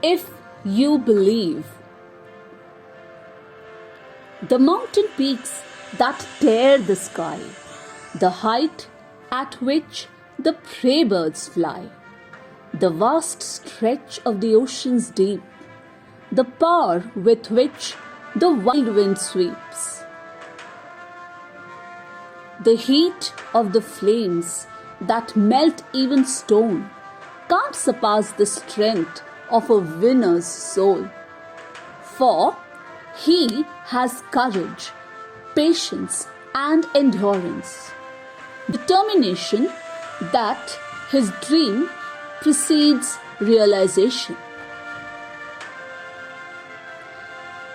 If you believe. The mountain peaks that tear the sky, the height at which the prey birds fly, the vast stretch of the ocean's deep, the power with which the wild wind sweeps, the heat of the flames that melt even stone can't surpass the strength of a winner's soul. For he has courage, patience, and endurance, determination that his dream precedes realization.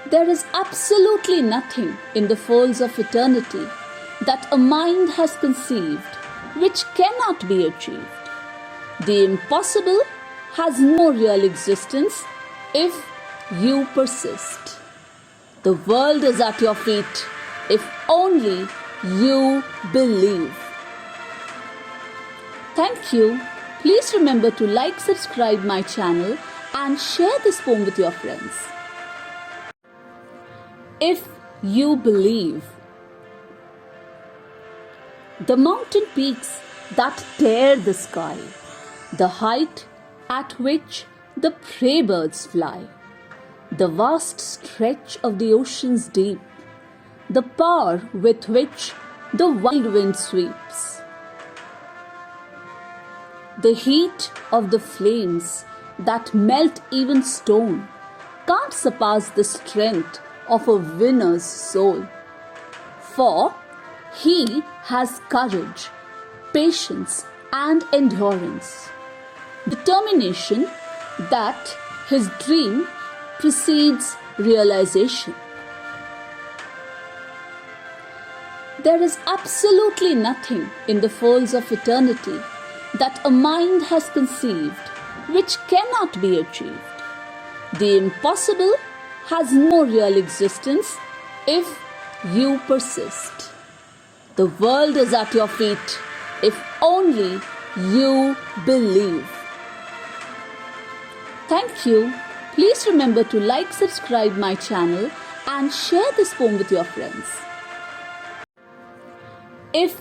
There is absolutely nothing in the folds of eternity that a mind has conceived which cannot be achieved. The impossible has no real existence if you persist. The world is at your feet if only you believe. Thank you. Please remember to like, subscribe my channel and share this poem with your friends. If you believe. The mountain peaks that tear the sky, the height at which the prey birds fly, the vast stretch of the ocean's deep, the power with which the wild wind sweeps, the heat of the flames that melt even stone can't surpass the strength of a winner's soul. For he has courage, patience, and endurance, determination that his dream precedes realization. There is absolutely nothing in the folds of eternity that a mind has conceived which cannot be achieved. The impossible has no real existence if you persist. The world is at your feet if only you believe. Thank you. Please remember to like, subscribe my channel and share this poem with your friends. If